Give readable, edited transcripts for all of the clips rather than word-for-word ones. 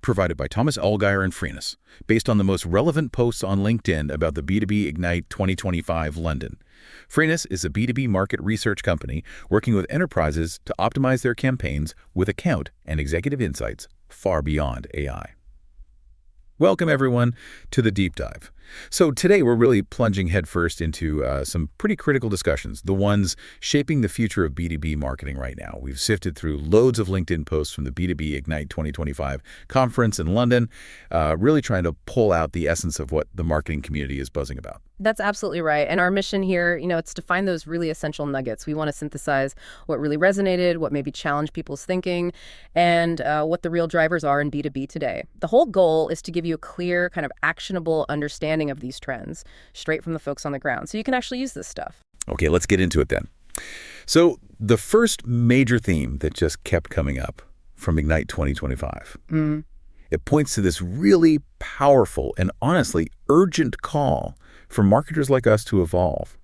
provided by Thomas Allgeier and Freenis, based on the most relevant posts on LinkedIn about the B2B Ignite 2025 London. Freenis is a B2B market research company working with enterprises to optimize their campaigns with account and executive insights far beyond AI. Welcome, everyone, to the Deep Dive. So today we're really plunging headfirst into some pretty critical discussions, the ones shaping the future of B2B marketing right now. We've sifted through loads of LinkedIn posts from the B2B Ignite 2025 conference in London, really trying to pull out the essence of what the marketing community is buzzing about. That's absolutely right. And our mission here, it's to find those really essential nuggets. We want to synthesize what really resonated, what maybe challenged people's thinking, and what the real drivers are in B2B today. The whole goal is to give you a clear, kind of actionable understanding of these trends, straight from the folks on the ground, so you can actually use this stuff. Okay, let's get into it then. So the first major theme that just kept coming up from Ignite 2025, it points to this really powerful and honestly urgent call for marketers like us to evolve.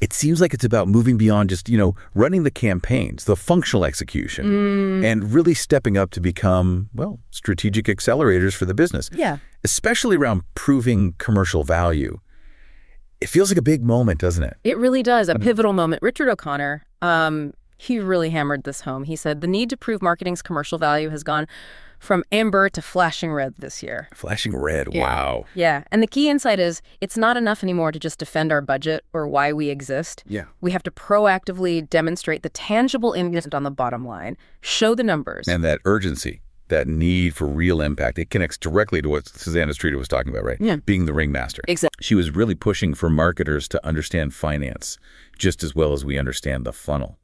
It seems like it's about moving beyond just, running the campaigns, the functional execution, and really stepping up to become, strategic accelerators for the business. Yeah. Especially around proving commercial value. It feels like a big moment, doesn't it? It really does, a pivotal moment. Richard O'Connor, he really hammered this home. He said, the need to prove marketing's commercial value has gone from amber to flashing red this year. Flashing red, yeah. Wow. Yeah, and the key insight is it's not enough anymore to just defend our budget or why we exist. Yeah. We have to proactively demonstrate the tangible impact on the bottom line, show the numbers. And that urgency, that need for real impact, it connects directly to what Susanna Streeter was talking about, right? Yeah. Being the ringmaster. Exactly. She was really pushing for marketers to understand finance just as well as we understand the funnel,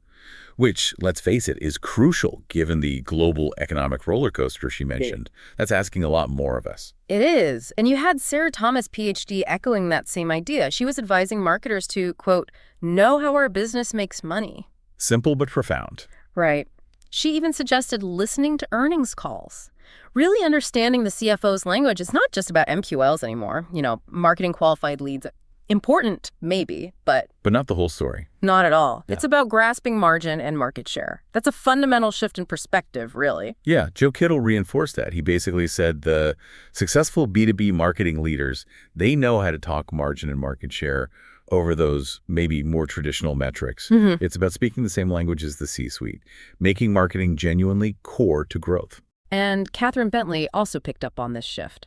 which, let's face it, is crucial given the global economic roller coaster she mentioned. That's asking a lot more of us. It is. And you had Sarah Thomas, PhD, echoing that same idea. She was advising marketers to, quote, know how our business makes money. Simple but profound. Right. She even suggested listening to earnings calls. Really understanding the CFO's language. It's not just about MQLs anymore. Marketing qualified leads. Important, maybe, but not the whole story. Not at all. Yeah. It's about grasping margin and market share. That's a fundamental shift in perspective, really. Yeah, Joe Kittle reinforced that. He basically said the successful B2B marketing leaders, they know how to talk margin and market share over those maybe more traditional metrics. It's about speaking the same language as the C-suite, making marketing genuinely core to growth. And Catherine Bentley also picked up on this shift.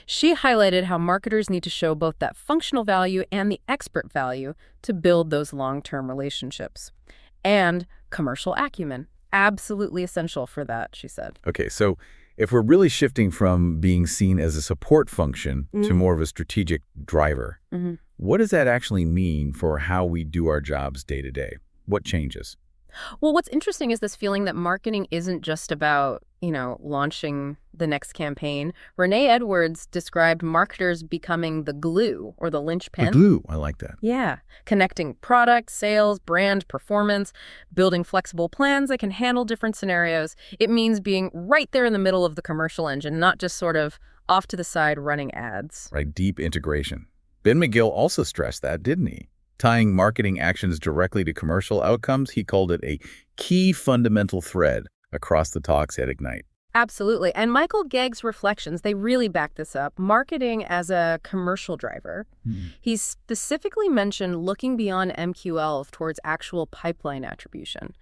She highlighted how marketers need to show both that functional value and the expert value to build those long-term relationships. And commercial acumen, absolutely essential for that, she said. Okay, so if we're really shifting from being seen as a support function to more of a strategic driver, what does that actually mean for how we do our jobs day to day? What changes? Well, what's interesting is this feeling that marketing isn't just about, launching the next campaign. Renee Edwards described marketers becoming the glue or the linchpin. The glue, I like that. Yeah, connecting product, sales, brand, performance, building flexible plans that can handle different scenarios. It means being right there in the middle of the commercial engine, not just sort of off to the side running ads. Right, deep integration. Ben McGill also stressed that, didn't he? Tying marketing actions directly to commercial outcomes, he called it a key fundamental thread across the talks at Ignite. Absolutely. And Michael Gegg's reflections, they really back this up. Marketing as a commercial driver. He specifically mentioned looking beyond MQL towards actual pipeline attribution,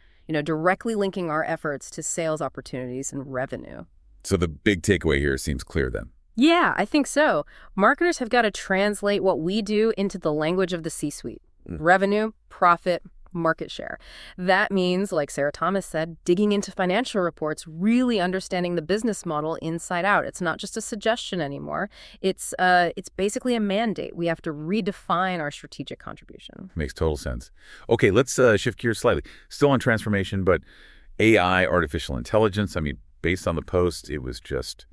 directly linking our efforts to sales opportunities and revenue. So the big takeaway here seems clear then. Yeah, I think so. Marketers have got to translate what we do into the language of the C-suite. Revenue, profit, market share. That means, like Sarah Thomas said, digging into financial reports, really understanding the business model inside out. It's not just a suggestion anymore. It's basically a mandate. We have to redefine our strategic contribution. Makes total sense. Okay, let's shift gears slightly. Still on transformation, but AI, artificial intelligence. Based on the post, it was just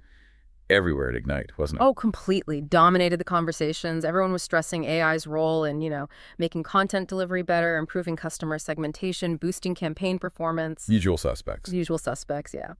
everywhere at Ignite, wasn't it? Oh, completely. Dominated the conversations. Everyone was stressing AI's role in, making content delivery better, improving customer segmentation, boosting campaign performance. Usual suspects. Usual suspects, yeah.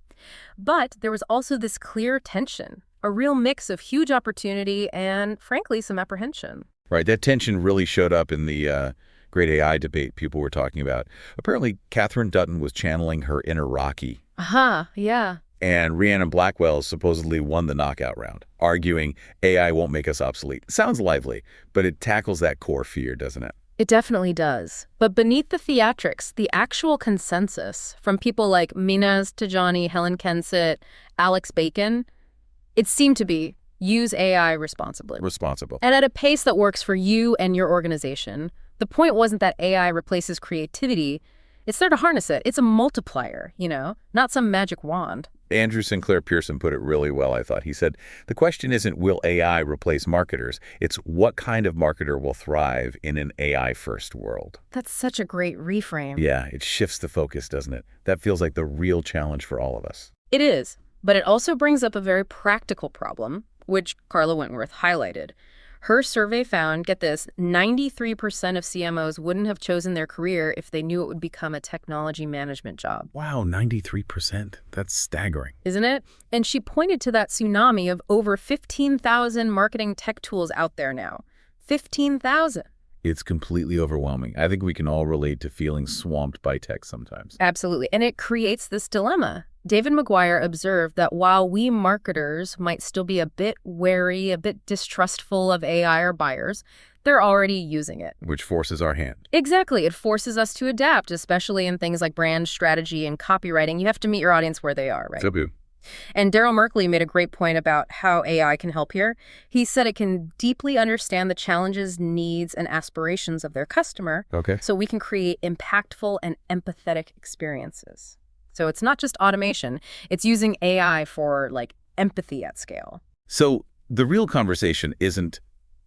But there was also this clear tension, a real mix of huge opportunity and, frankly, some apprehension. Right. That tension really showed up in the great AI debate people were talking about. Apparently, Catherine Dutton was channeling her inner Rocky. Yeah. And Rhiannon Blackwell supposedly won the knockout round, arguing AI won't make us obsolete. Sounds lively, but it tackles that core fear, doesn't it? It definitely does. But beneath the theatrics, the actual consensus from people like Minaz Tajani, Helen Kensett, Alex Bacon, it seemed to be use AI responsibly. Responsible. And at a pace that works for you and your organization. The point wasn't that AI replaces creativity. It's there to harness it. It's a multiplier, not some magic wand. Andrew Sinclair Pearson put it really well, I thought. He said, the question isn't will AI replace marketers? It's what kind of marketer will thrive in an AI-first world. That's such a great reframe. Yeah, it shifts the focus, doesn't it? That feels like the real challenge for all of us. It is, but it also brings up a very practical problem, which Carla Wentworth highlighted. Her survey found, get this, 93% of CMOs wouldn't have chosen their career if they knew it would become a technology management job. Wow, 93%. That's staggering. Isn't it? And she pointed to that tsunami of over 15,000 marketing tech tools out there now. 15,000. It's completely overwhelming. I think we can all relate to feeling swamped by tech sometimes. Absolutely. And it creates this dilemma. David McGuire observed that while we marketers might still be a bit wary, a bit distrustful of AI or buyers, they're already using it. Which forces our hand. Exactly. It forces us to adapt, especially in things like brand strategy and copywriting. You have to meet your audience where they are, right? So And Daryl Merkley made a great point about how AI can help here. He said it can deeply understand the challenges, needs, and aspirations of their customer. Okay. So we can create impactful and empathetic experiences. So it's not just automation. It's using AI for, empathy at scale. So the real conversation isn't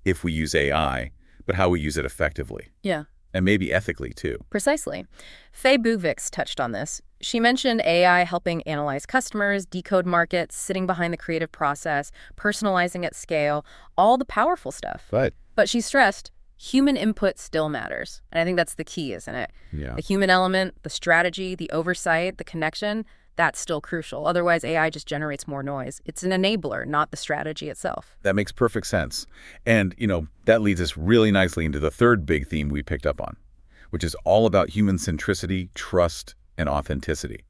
if we use AI, but how we use it effectively. Yeah. And maybe ethically, too. Precisely. Faye Buvix touched on this. She mentioned AI helping analyze customers, decode markets, sitting behind the creative process, personalizing at scale, all the powerful stuff. But she stressed, human input still matters. And I think that's the key, isn't it? Yeah. The human element, the strategy, the oversight, the connection, that's still crucial. Otherwise, AI just generates more noise. It's an enabler, not the strategy itself. That makes perfect sense. And, that leads us really nicely into the third big theme we picked up on, which is all about human centricity, trust, and authenticity.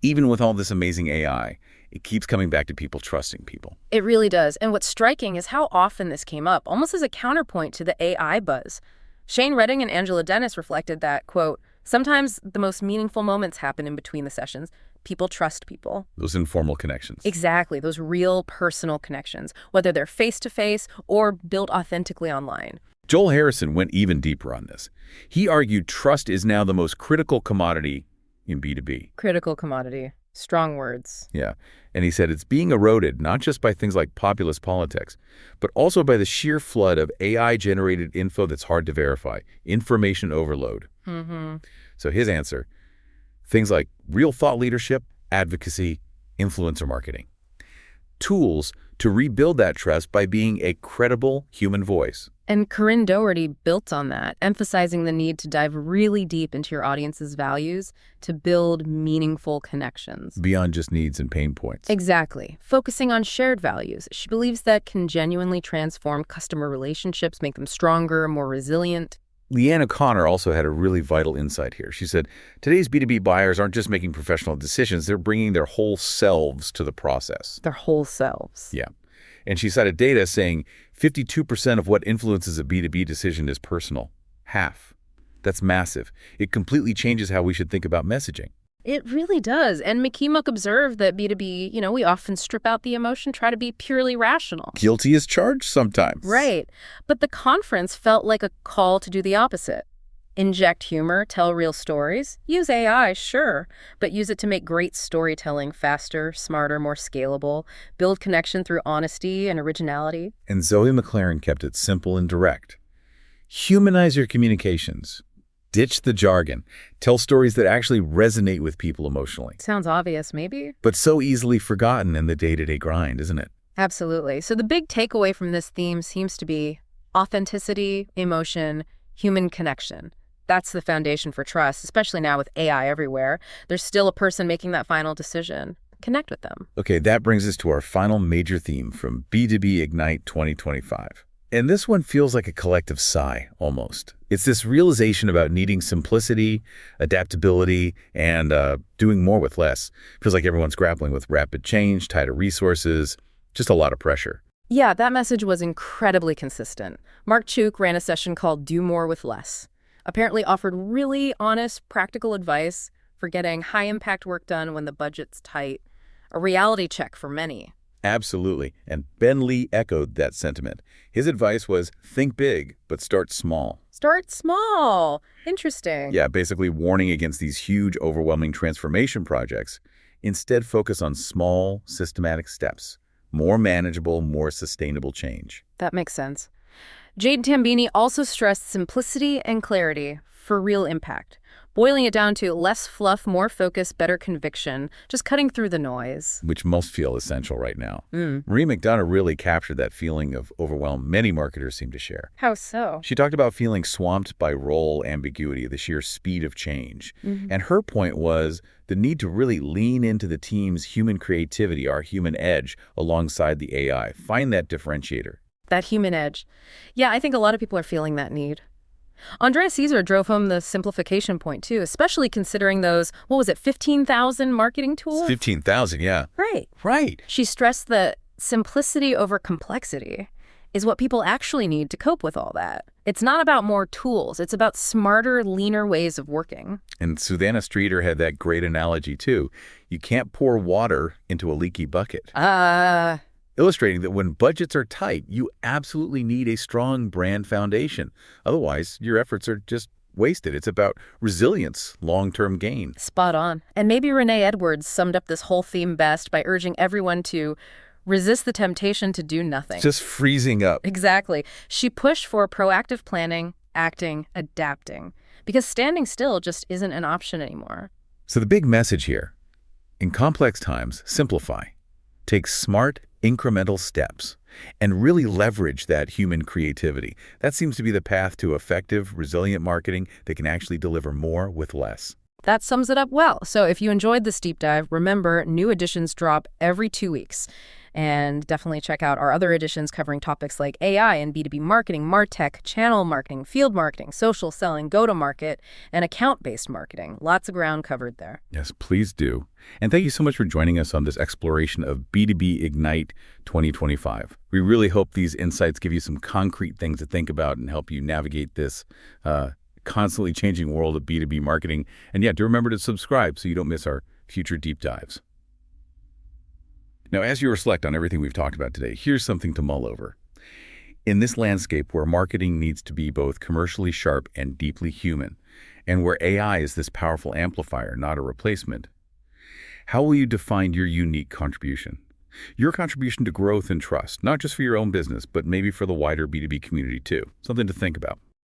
Even with all this amazing AI, it keeps coming back to people trusting people. It really does. And what's striking is how often this came up, almost as a counterpoint to the AI buzz. Shane Redding and Angela Dennis reflected that, quote, sometimes the most meaningful moments happen in between the sessions. People trust people. Those informal connections. Exactly. Those real personal connections, whether they're face-to-face or built authentically online. Joel Harrison went even deeper on this. He argued trust is now the most critical commodity in B2B. Critical commodity. Strong words. Yeah. And he said it's being eroded not just by things like populist politics, but also by the sheer flood of AI-generated info that's hard to verify. Information overload. Mm-hmm. So his answer, things like real thought leadership, advocacy, influencer marketing. Tools to rebuild that trust by being a credible human voice. And Corinne Doherty built on that, emphasizing the need to dive really deep into your audience's values to build meaningful connections. Beyond just needs and pain points. Exactly. Focusing on shared values. She believes that can genuinely transform customer relationships, make them stronger, more resilient. Leanne O'Connor also had a really vital insight here. She said, today's B2B buyers aren't just making professional decisions, they're bringing their whole selves to the process. Their whole selves. Yeah. And she cited data saying 52% of what influences a B2B decision is personal. Half. That's massive. It completely changes how we should think about messaging. It really does. And McKeemuck observed that B2B, we often strip out the emotion, try to be purely rational. Guilty as charged sometimes. Right. But the conference felt like a call to do the opposite. Inject humor, tell real stories. Use AI, sure, but use it to make great storytelling faster, smarter, more scalable. Build connection through honesty and originality. And Zoe McLaren kept it simple and direct. Humanize your communications. Ditch the jargon. Tell stories that actually resonate with people emotionally. Sounds obvious, maybe? But so easily forgotten in the day-to-day grind, isn't it? Absolutely. So the big takeaway from this theme seems to be authenticity, emotion, human connection. That's the foundation for trust, especially now with AI everywhere. There's still a person making that final decision. Connect with them. Okay, that brings us to our final major theme from B2B Ignite 2025. And this one feels like a collective sigh, almost. It's this realization about needing simplicity, adaptability, and doing more with less. Feels like everyone's grappling with rapid change, tighter resources, just a lot of pressure. Yeah, that message was incredibly consistent. Mark Chuk ran a session called Do More with Less. Apparently offered really honest, practical advice for getting high-impact work done when the budget's tight. A reality check for many. Absolutely. And Ben Lee echoed that sentiment. His advice was think big, but start small. Start small. Interesting. Yeah, basically warning against these huge, overwhelming transformation projects. Instead, focus on small, systematic steps. More manageable, more sustainable change. That makes sense. Jade Tambini also stressed simplicity and clarity for real impact, boiling it down to less fluff, more focus, better conviction, just cutting through the noise. Which most feel essential right now. Marie McDonough really captured that feeling of overwhelm many marketers seem to share. How so? She talked about feeling swamped by role ambiguity, the sheer speed of change. And her point was the need to really lean into the team's human creativity, our human edge, alongside the AI. Find that differentiator. That human edge. Yeah, I think a lot of people are feeling that need. Andrea Caesar drove home the simplification point, too, especially considering those, 15,000 marketing tools? 15,000, yeah. Right. She stressed that simplicity over complexity is what people actually need to cope with all that. It's not about more tools. It's about smarter, leaner ways of working. And Susanna Streeter had that great analogy, too. You can't pour water into a leaky bucket. Illustrating that when budgets are tight, you absolutely need a strong brand foundation. Otherwise, your efforts are just wasted. It's about resilience, long-term gain. Spot on. And maybe Renee Edwards summed up this whole theme best by urging everyone to resist the temptation to do nothing. Just freezing up. Exactly. She pushed for proactive planning, acting, adapting, because standing still just isn't an option anymore. So the big message here, in complex times, simplify. Take smart, incremental steps and really leverage that human creativity. That seems to be the path to effective, resilient marketing that can actually deliver more with less. That sums it up well. So if you enjoyed this deep dive, remember new editions drop every 2 weeks. And definitely check out our other editions covering topics like AI and B2B marketing, MarTech, channel marketing, field marketing, social selling, go-to-market, and account-based marketing. Lots of ground covered there. Yes, please do. And thank you so much for joining us on this exploration of B2B Ignite 2025. We really hope these insights give you some concrete things to think about and help you navigate this constantly changing world of B2B marketing. And yeah, do remember to subscribe so you don't miss our future deep dives. Now, as you reflect on everything we've talked about today, here's something to mull over. In this landscape where marketing needs to be both commercially sharp and deeply human, and where AI is this powerful amplifier, not a replacement, how will you define your unique contribution? Your contribution to growth and trust, not just for your own business, but maybe for the wider B2B community too. Something to think about.